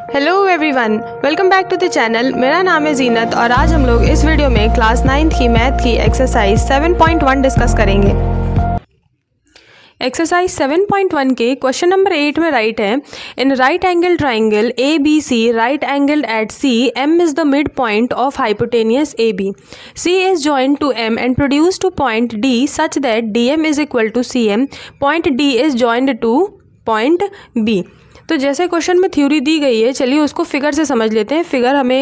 Hello everyone, welcome back to the channel. मेरा नाम है जीनत और आज हम लोग इस वीडियो में क्लास 9th की मैथ की एक्सरसाइज 7.1 डिस्कस करेंगे। एक्सरसाइज 7.1 के क्वेश्चन नंबर 8 में राइट है, in right angle triangle A B C right angled at C M is the mid point of hypotenuse A B, C is joined to M and produce to point D such that D M is equal to C M, point D is joined to point B. तो जैसे question में theory दी गई है, चलिए उसको figure से समझ लेते हैं। फिगर हमें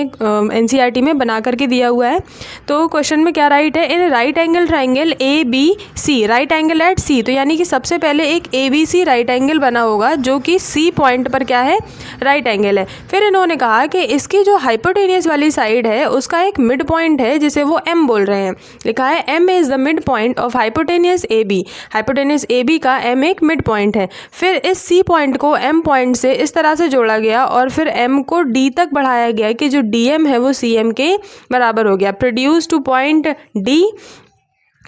एनसीईआरटी में बना करके दिया हुआ है। तो क्वेश्चन में क्या राइट है, in right angle triangle A B C right angle at C, तो यानी कि सबसे पहले एक A B C right angle बना होगा जो कि सी पॉइंट पर क्या है, राइट एंगल है। फिर इन्होंने कहा कि इसकी जो हाइपोटेनियस वाली साइड है उसका एक मिड पॉइंट है जिसे वो एम बोल रहे हैं। लिखा है M is the mid point of hypotenuse A B, hypotenuse A B का एम एक मिड पॉइंट है। फिर इस सी पॉइंट को एम पॉइंट से इस तरह से जोड़ा गया और फिर m को d तक बढ़ाया गया कि जो dm है वो cm के बराबर हो गया। प्रोड्यूस टू पॉइंट d,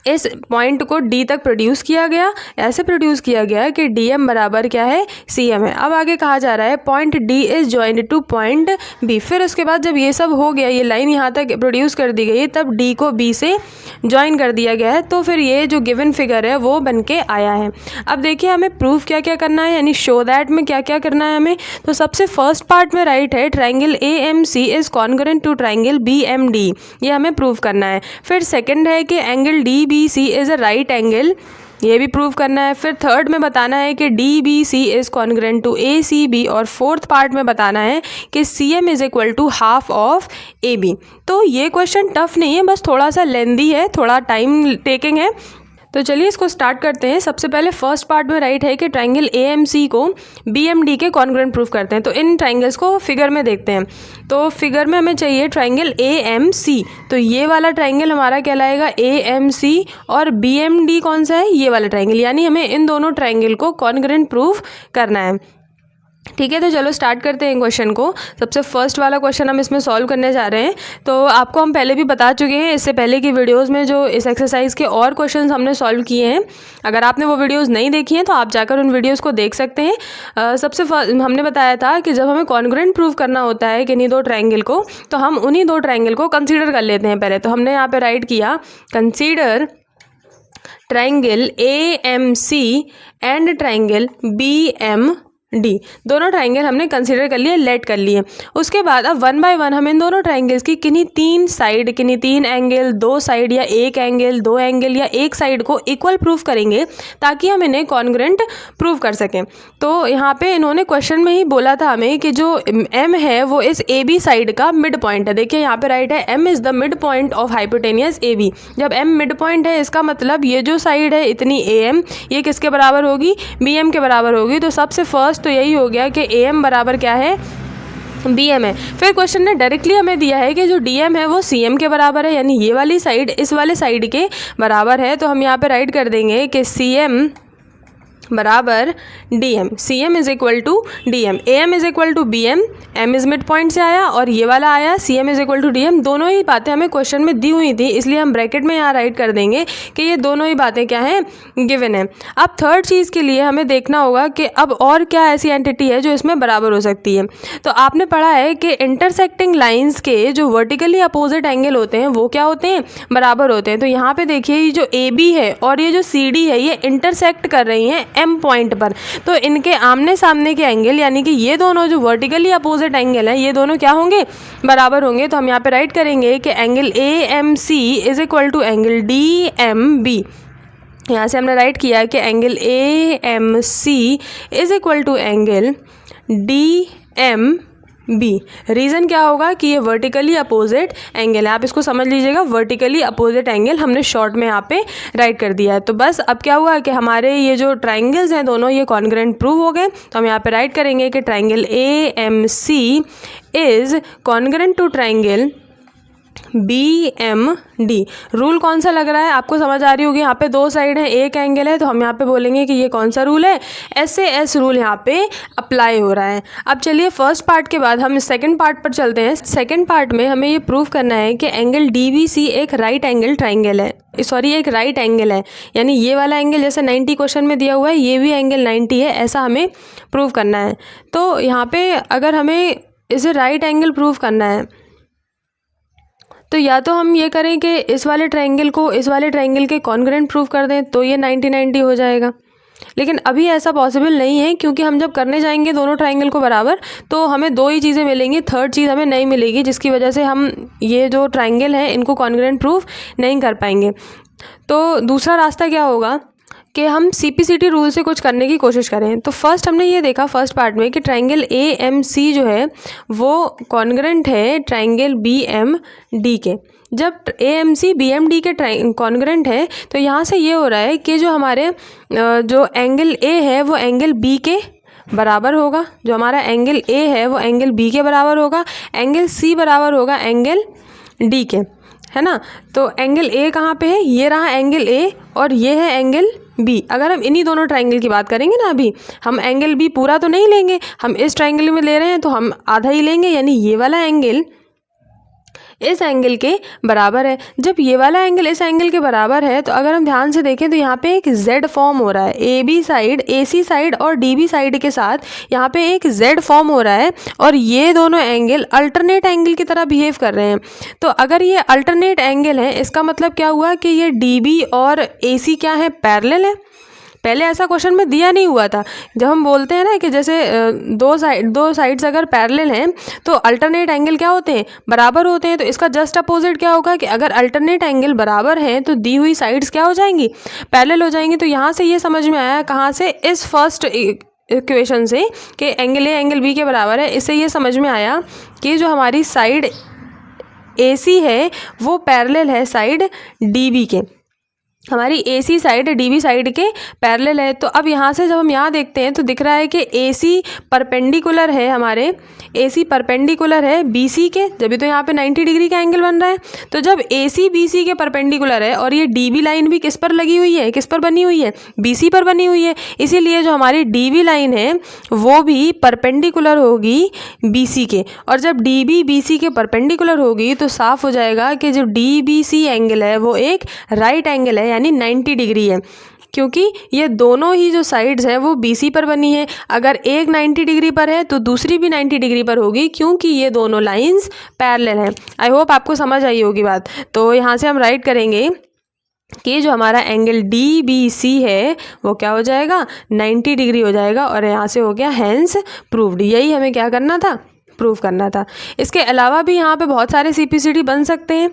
इस पॉइंट को d तक प्रोड्यूस किया गया, ऐसे प्रोड्यूस किया गया कि dm बराबर क्या है, cm है। अब आगे कहा जा रहा है point d is joined to point b। फिर उसके बाद जब ये सब हो गया, ये लाइन यहाँ तक प्रोड्यूस कर दी गई, तब d को b से ज्वाइन कर दिया गया है। तो फिर ये जो गिवन फिगर है वो बन के आया है। अब देखिए हमें प्रूफ क्या क्या करना है, यानी शो दैट में क्या क्या करना है हमें। तो सबसे फर्स्ट पार्ट में राइट है triangle A M C is congruent to triangle B M D, ये हमें प्रूफ करना है। फिर सेकंड है कि angle D B C is a right angle, ये भी प्रूव करना है। फिर थर्ड में बताना है कि D B C is congruent to A C B, और फोर्थ पार्ट में बताना है कि C M is equal to half of A B. तो ये क्वेश्चन टफ नहीं है, बस थोड़ा सा लेंदी है, थोड़ा टाइम टेकिंग है। तो चलिए इसको स्टार्ट करते हैं। सबसे पहले फर्स्ट पार्ट में राइट है कि ट्राइंगल ए एम सी को बी एम डी के कॉन्ग्रुएंट प्रूफ करते हैं। तो इन ट्राइंगल्स को फिगर में देखते हैं। तो फिगर में हमें चाहिए ट्राइंगल ए एम सी, तो ये वाला ट्राइंगल हमारा कहलाएगा ए एम सी, और बी एम डी कौन सा है, ये वाला ट्राइंगल, यानी हमें इन दोनों ट्राइंगल को कॉन्ग्रुएंट प्रूफ करना है। ठीक है, तो चलो स्टार्ट करते हैं क्वेश्चन को। सबसे फर्स्ट वाला क्वेश्चन हम इसमें सॉल्व करने जा रहे हैं। तो आपको हम पहले भी बता चुके हैं इससे पहले की वीडियोस में, जो इस एक्सरसाइज के और क्वेश्चंस हमने सॉल्व किए हैं। अगर आपने वो वीडियोस नहीं देखी हैं तो आप जाकर उन वीडियोस को देख सकते हैं। सबसे हमने बताया था कि जब हमें कॉन्ग्रुएंट प्रूफ करना होता है किन्हीं दो ट्राइंगल को, तो हम उन्हीं दो ट्राइंगल को कंसिडर कर लेते हैं पहले। तो हमने यहाँ पे राइट किया consider triangle A M C and triangle B M D, दोनों ट्राइंगल हमने कंसीडर कर लिए, लेट कर लिए। उसके बाद अब वन बाय वन हम इन दोनों ट्राइंगल्स की किन्हीं तीन साइड, किन्हीं तीन एंगल, दो साइड या एक एंगल, दो एंगल या एक साइड को इक्वल प्रूफ करेंगे ताकि हम इन्हें कॉन्ग्रुएंट प्रूफ कर सकें। तो यहाँ पे इन्होंने क्वेश्चन में ही बोला था हमें कि जो एम है वो इस ए बी साइड का मिड पॉइंट है। देखिए यहाँ पे राइट है M is the mid point of hypotenuse A B. जब एम मिड पॉइंट है इसका मतलब ये जो साइड है इतनी ए एम, ये किसके बराबर होगी, बी एम के बराबर होगी। तो सबसे फर्स्ट तो यही हो गया कि ए एम बराबर क्या है, बी एम है। फिर क्वेश्चन ने डायरेक्टली हमें दिया है कि जो डी एम है वो सी एम के बराबर है, यानी ये वाली साइड इस वाले साइड के बराबर है। तो हम यहाँ पे राइट कर देंगे कि सी एम बराबर D M, C M is equal to D M, A M is equal to B M, M is mid point से आया और ये वाला आया C M is equal to D M. दोनों ही बातें हमें क्वेश्चन में दी हुई थी, इसलिए हम ब्रैकेट में यहाँ राइट कर देंगे कि ये दोनों ही बातें क्या हैं, गिवन है। अब थर्ड चीज़ के लिए हमें देखना होगा कि अब और क्या ऐसी एंटिटी है जो इसमें बराबर हो सकती है। तो आपने पढ़ा है कि इंटरसेक्टिंग लाइन्स के जो वर्टिकली अपोजिट एंगल होते हैं वो क्या होते हैं, बराबर होते हैं। तो यहाँ पे देखिए ये जो ए बी है और ये जो सी डी है ये इंटरसेक्ट कर रही हैं एम पॉइंट पर। तो इनके आमने सामने के एंगल, यानी कि ये दोनों जो वर्टिकली अपोजिट एंगल है ये दोनों क्या होंगे, बराबर होंगे। तो हम यहाँ पे राइट करेंगे कि angle A M C is equal to angle D M B. यहाँ से हमने राइट किया कि angle A M C is equal to angle D M B. Reason क्या होगा कि ये वर्टिकली अपोजिट एंगल है, आप इसको समझ लीजिएगा, वर्टिकली अपोजिट एंगल हमने शॉर्ट में यहाँ पे राइट कर दिया है। तो बस अब क्या हुआ कि हमारे ये जो ट्राइंगल्स हैं दोनों ये कॉन्ग्रुएंट प्रूव हो गए। तो हम यहाँ पे राइट करेंगे कि triangle A M C is congruent to triangle B M D. Rule कौन सा लग रहा है आपको समझ आ रही होगी, यहाँ पे दो साइड है एक एंगल है, तो हम यहाँ पे बोलेंगे कि ये कौन सा रूल है, SAS रूल यहाँ पे अप्लाई हो रहा है। अब चलिए फर्स्ट पार्ट के बाद हम सेकंड पार्ट पर चलते हैं। सेकंड पार्ट में हमें ये प्रूव करना है कि एंगल DBC एक राइट एंगल ट्राइंगल है, सॉरी एक राइट एंगल है, यानी ये वाला एंगल जैसे 90 क्वेश्चन में दिया हुआ है ये भी एंगल 90 है, ऐसा हमें प्रूव करना है। तो यहाँ पे अगर हमें इसे राइट एंगल प्रूव करना है तो या तो हम ये करें कि इस वाले ट्रायंगल को इस वाले ट्रायंगल के कॉन्ग्रुएंट प्रूव कर दें तो ये 90-90 हो जाएगा। लेकिन अभी ऐसा पॉसिबल नहीं है क्योंकि हम जब करने जाएंगे दोनों ट्रायंगल को बराबर तो हमें दो ही चीज़ें मिलेंगी, थर्ड चीज़ हमें नहीं मिलेगी, जिसकी वजह से हम ये जो ट्रायंगल है इनको कॉन्ग्रुएंट प्रूव नहीं कर पाएंगे। तो दूसरा रास्ता क्या होगा कि हम CPCT रूल से कुछ करने की कोशिश करें। तो फर्स्ट हमने ये देखा फर्स्ट पार्ट में कि ट्रायंगल AMC जो है वो कॉन्ग्रुएंट है ट्रायंगल BMD के। जब AMC BMD के कॉन्ग्रुएंट है तो यहाँ से ये हो रहा है कि जो हमारे जो एंगल A है वो एंगल B के बराबर होगा, जो हमारा एंगल A है वो एंगल B के बराबर होगा, एंगल C बराबर होगा एंगल D के, है ना। तो एंगल A कहाँ पे है, ये रहा एंगल A और ये है एंगल B। अगर हम इन्हीं दोनों ट्रायंगल की बात करेंगे ना, अभी हम एंगल B पूरा तो नहीं लेंगे, हम इस ट्रायंगल में ले रहे हैं तो हम आधा ही लेंगे, यानी ये वाला एंगल इस एंगल के बराबर है। जब ये वाला एंगल इस एंगल के बराबर है तो अगर हम ध्यान से देखें तो यहाँ पे एक Z फॉर्म हो रहा है, AB साइड, AC साइड और DB साइड के साथ यहाँ पे एक Z फॉर्म हो रहा है और ये दोनों एंगल अल्टरनेट एंगल की तरह बिहेव कर रहे हैं। तो अगर ये अल्टरनेट एंगल है इसका मतलब क्या हुआ कि ये DB और AC क्या है, पैरेलल है। पहले ऐसा क्वेश्चन में दिया नहीं हुआ था। जब हम बोलते हैं ना कि जैसे दो साइड्स अगर पैरेलल हैं तो अल्टरनेट एंगल क्या होते हैं, बराबर होते हैं। तो इसका जस्ट अपोजिट क्या होगा कि अगर अल्टरनेट एंगल बराबर हैं तो दी हुई साइड्स क्या हो जाएंगी, पैरेलल हो जाएंगी। तो यहाँ से ये समझ में आया, कहाँ से, इस फर्स्ट इक्वेशन से कि एंगल A एंगल B के बराबर है। इससे ये समझ में आया कि जो हमारी साइड AC है वो पैरेलल है साइड DB के, हमारी AC साइड DB साइड के पैरेलल है। तो अब यहाँ से जब हम यहाँ देखते हैं तो दिख रहा है कि AC परपेंडिकुलर है, हमारे AC परपेंडिकुलर है BC के, जब तो यहाँ पे 90 डिग्री का एंगल बन रहा है। तो जब AC BC के परपेंडिकुलर है और ये DB लाइन भी किस पर लगी हुई है, किस पर बनी हुई है, BC पर बनी हुई है, इसीलिए जो हमारी DB लाइन है वो भी परपेंडिकुलर होगी BC के। और जब DB BC के परपेंडिकुलर होगी तो साफ हो जाएगा कि जो DBC एंगल है वो एक राइट एंगल है, यानी 90 डिग्री है, क्योंकि ये दोनों ही जो साइड्स हैं वो BC पर बनी है। अगर एक 90 डिग्री पर है तो दूसरी भी 90 डिग्री पर होगी, क्योंकि ये दोनों लाइंस पैरेलल हैं। आई होप आपको समझ आई होगी बात। तो यहाँ से हम राइट करेंगे कि जो हमारा एंगल DBC है वो क्या हो जाएगा, 90 डिग्री हो जाएगा। और यहाँ से हो गया हैंस प्रूव्ड। यही हमें क्या करना था, प्रूव करना था। इसके अलावा भी यहाँ पे बहुत सारे CPCT बन सकते हैं,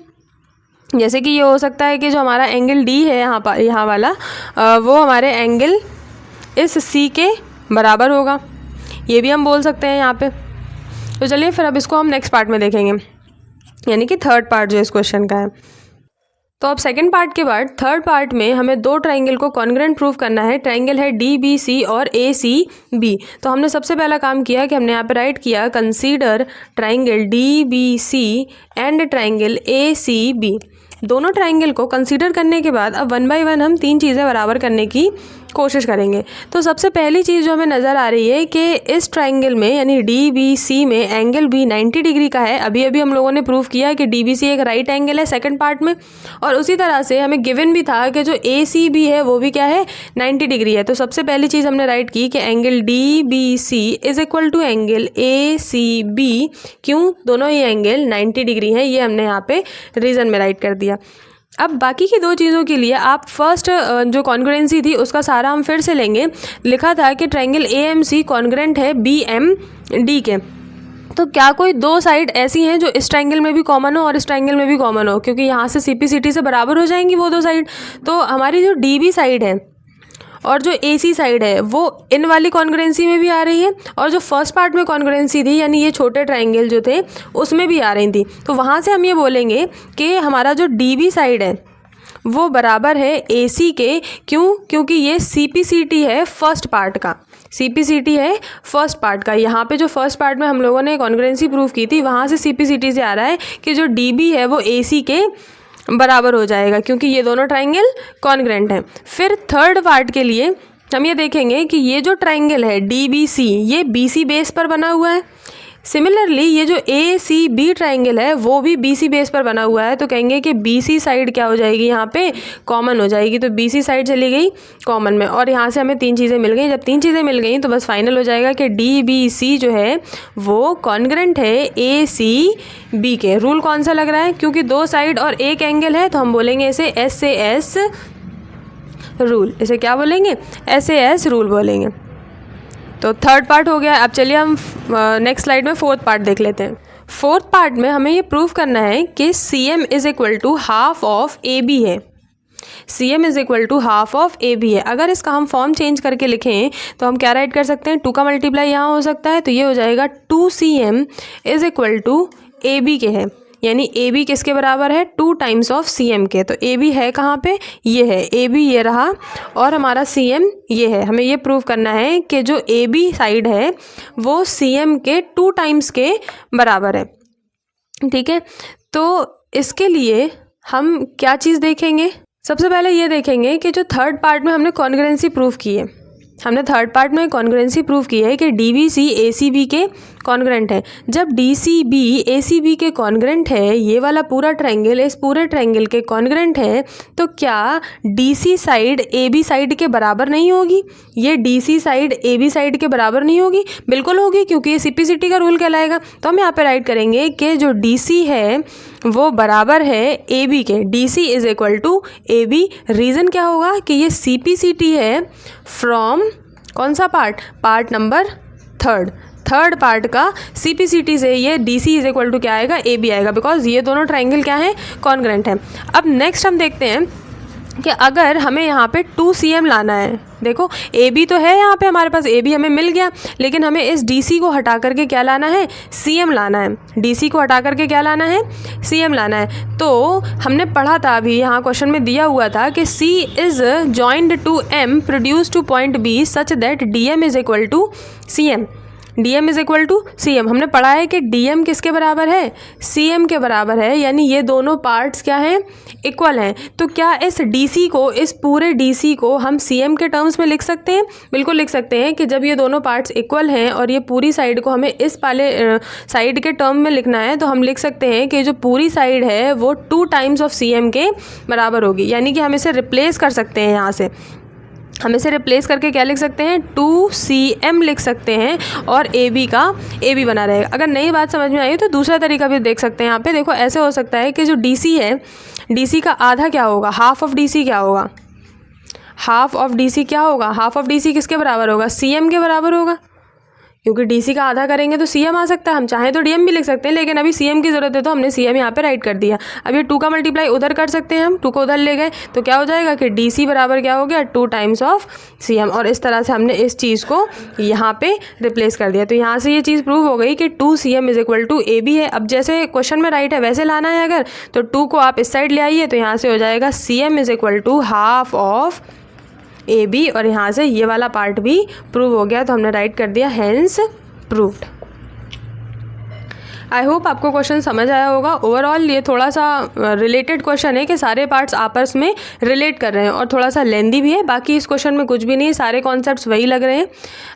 जैसे कि ये हो सकता है कि जो हमारा एंगल D है यहाँ वाला वो हमारे एंगल इस C के बराबर होगा, ये भी हम बोल सकते हैं यहाँ पे। तो चलिए फिर अब इसको हम नेक्स्ट पार्ट में देखेंगे, यानी कि थर्ड पार्ट जो इस क्वेश्चन का है। तो अब सेकंड पार्ट के बाद थर्ड पार्ट में हमें दो ट्रायंगल को कॉन्ग्रुएंट प्रूव करना है। ट्रायंगल है DBC और ACB। तो हमने सबसे पहला काम किया कि हमने यहाँ पे राइट किया consider triangle DBC and triangle ACB। दोनों ट्रायंगल को कंसीडर करने के बाद अब 1 बाय 1 हम तीन चीज़ें बराबर करने की कोशिश करेंगे। तो सबसे पहली चीज़ जो हमें नज़र आ रही है कि इस ट्रायंगल में यानी DBC में एंगल B 90 डिग्री का है। अभी अभी हम लोगों ने प्रूव किया कि DBC एक राइट एंगल है सेकंड पार्ट में, और उसी तरह से हमें गिवन भी था कि जो ACB है वो भी क्या है, 90 डिग्री है। तो सबसे पहली चीज़ हमने राइट की कि angle DBC is equal to angle ACB। क्यों, दोनों ही एंगल 90 डिग्री हैं, ये हमने यहाँ पे रीज़न में राइट कर दिया। अब बाकी की दो चीज़ों के लिए आप फर्स्ट जो कॉन्ग्रुएंसी थी उसका सारा हम फिर से लेंगे। लिखा था कि ट्रायंगल AMC कॉन्ग्रुएंट है BMD के। तो क्या कोई दो साइड ऐसी हैं जो इस ट्रायंगल में भी कॉमन हो और इस ट्रायंगल में भी कॉमन हो, क्योंकि यहाँ से CPCT से बराबर हो जाएंगी वो दो साइड। तो हमारी जो DB साइड है और जो AC साइड है वो इन वाली कॉन्ग्रुएंसी में भी आ रही है, और जो फर्स्ट पार्ट में कॉन्ग्रुएंसी थी यानी ये छोटे ट्रायंगल जो थे उसमें भी आ रही थी। तो वहाँ से हम ये बोलेंगे कि हमारा जो DB साइड है वो बराबर है AC के। क्यों, क्योंकि ये CPCT है फर्स्ट पार्ट का, CPCT है फर्स्ट पार्ट का। यहाँ पे जो फर्स्ट पार्ट में हम लोगों ने कॉन्ग्रुएंसी प्रूव की थी वहाँ से CPCT से आ रहा है कि जो DB है वो AC के बराबर हो जाएगा, क्योंकि ये दोनों ट्रायंगल कॉन्ग्रुएंट हैं। फिर थर्ड पार्ट के लिए हम ये देखेंगे कि ये जो ट्रायंगल है DBC ये BC बेस पर बना हुआ है, सिमिलरली ये जो ए सी बी ट्राइंगल है वो भी बी सी बेस पर बना हुआ है, तो कहेंगे कि बी सी साइड क्या हो जाएगी, यहाँ पे कॉमन हो जाएगी। तो बी सी साइड चली गई कॉमन में, और यहाँ से हमें 3 चीज़ें मिल गई। जब 3 चीज़ें मिल गई तो बस फाइनल हो जाएगा कि डी बी सी जो है वो कॉन्ग्रेंट है ए सी बी के। रूल कौन सा लग रहा है, क्योंकि 2 साइड और एक एंगल है तो हम बोलेंगे इसे एस से एस रूल। इसे क्या बोलेंगे, एस ए एस रूल बोलेंगे। तो थर्ड पार्ट हो गया। अब चलिए हम नेक्स्ट स्लाइड में फोर्थ पार्ट देख लेते हैं। फोर्थ पार्ट में हमें ये प्रूव करना है कि C M is equal to half of A B है। C M is equal to half of A B है। अगर इसका हम फॉर्म चेंज करके लिखें तो हम क्या राइट कर सकते हैं, 2 का मल्टीप्लाई यहाँ हो सकता है, तो ये हो जाएगा 2cm is equal to A B के है, यानी ए बी किसके बराबर है, 2 टाइम्स ऑफ सी एम के। तो ए बी है कहाँ पे, ये है, ए बी ये रहा और हमारा सी एम ये है। हमें ये प्रूव करना है कि जो ए बी साइड है वो सी एम के 2 टाइम्स के बराबर है। ठीक है, तो इसके लिए हम क्या चीज़ देखेंगे, सबसे पहले ये देखेंगे कि जो थर्ड पार्ट में हमने कॉन्ग्रुएंसी प्रूव की है, हमने थर्ड पार्ट में कॉन्ग्रुएंसी प्रूव की है कि डी बी सी ए सी बी के कॉन्ग्रेंट है। जब डी सी बी ए सी बी के कॉन्ग्रेंट है, ये वाला पूरा ट्रायंगल इस पूरे ट्रायंगल के कॉन्ग्रेंट है, तो क्या D C side A B side के बराबर नहीं होगी, ये D C side A B side के बराबर नहीं होगी, बिल्कुल होगी, क्योंकि ये सिपिसिटी का रूल कहलाएगा। तो हम यहाँ पे राइट करेंगे कि जो डी सी है वो बराबर है ए बी के, D C is equal to A B. Reason क्या होगा कि ये सी पी सी टी है फ्रॉम कौन सा part, part number third part का सी पी सी टी से ये D C is equal to क्या आएगा, ए बी आएगा, बिकॉज ये दोनों ट्राइंगल क्या है, कॉन्ग्रेंट है। अब नेक्स्ट हम देखते हैं कि अगर हमें यहाँ पे 2cm लाना है, देखो ए बी तो है यहाँ पे हमारे पास, ए बी हमें मिल गया, लेकिन हमें इस डी सी को हटा करके क्या लाना है, CM लाना है। डी सी को हटा करके क्या लाना है, CM लाना है। तो हमने पढ़ा था अभी, यहाँ क्वेश्चन में दिया हुआ था कि C is joined to M produce to point B such that DM is equal to CM। DM is equal to CM। हमने पढ़ा है कि DM किसके बराबर है, CM के बराबर है, यानी ये दोनों पार्ट्स क्या हैं, इक्वल हैं। तो क्या इस DC को, इस पूरे DC को हम CM के टर्म्स में लिख सकते हैं, बिल्कुल लिख सकते हैं कि जब ये दोनों पार्ट्स इक्वल हैं और ये पूरी साइड को हमें इस वाले साइड के टर्म में लिखना है, तो हम लिख सकते हैं कि जो पूरी साइड है वो 2 टाइम्स ऑफ CM के बराबर होगी। यानी कि हम इसे रिप्लेस कर सकते हैं, यहाँ से हम इसे रिप्लेस करके क्या लिख सकते हैं, 2cm लिख सकते हैं और ए बी का ए बी बना रहेगा। अगर नई बात समझ में आई तो दूसरा तरीका भी देख सकते हैं। यहाँ पे देखो ऐसे हो सकता है कि जो DC है, DC का आधा क्या होगा, हाफ ऑफ DC क्या होगा, हाफ ऑफ DC क्या होगा, हाफ ऑफ DC किसके बराबर होगा, CM के बराबर होगा, क्योंकि DC का आधा करेंगे तो CM आ सकता है। हम चाहें तो DM भी लिख सकते हैं, लेकिन अभी CM की ज़रूरत है तो हमने CM यहाँ पे राइट कर दिया। अब ये 2 का मल्टीप्लाई उधर कर सकते हैं, हम 2 को उधर ले गए तो क्या हो जाएगा कि DC बराबर क्या हो गया, 2 टाइम्स ऑफ CM। और इस तरह से हमने इस चीज़ को यहाँ पे रिप्लेस कर दिया। तो यहाँ से ये चीज़ प्रूव हो गई कि 2cm is equal to A B है। अब जैसे क्वेश्चन में राइट है वैसे लाना है अगर, तो 2 को आप इस साइड ले आइए, तो यहाँ से हो जाएगा CM is equal to half of A B, और यहाँ से ये वाला पार्ट भी प्रूव हो गया, तो हमने राइट कर दिया हेंस प्रूव्ड। आई होप आपको क्वेश्चन समझ आया होगा। ओवरऑल ये थोड़ा सा रिलेटेड क्वेश्चन है कि सारे पार्ट्स आपस में रिलेट कर रहे हैं, और थोड़ा सा लेंदी भी है। बाकी इस क्वेश्चन में कुछ भी नहीं, सारे कॉन्सेप्ट्स वही लग रहे हैं।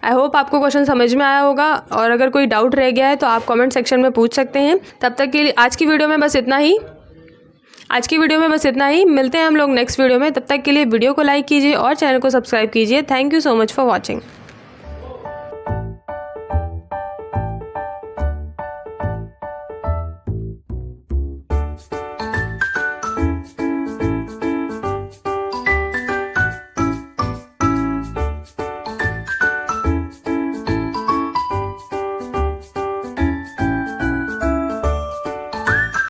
आई होप आपको क्वेश्चन समझ में आया होगा, और अगर कोई डाउट रह गया है तो आप कमेंट सेक्शन में पूछ सकते हैं। तब तक के लिए आज की वीडियो में बस इतना ही। मिलते हैं हम लोग नेक्स्ट वीडियो में। तब तक के लिए वीडियो को लाइक कीजिए और चैनल को सब्सक्राइब कीजिए। Thank you so much for watching.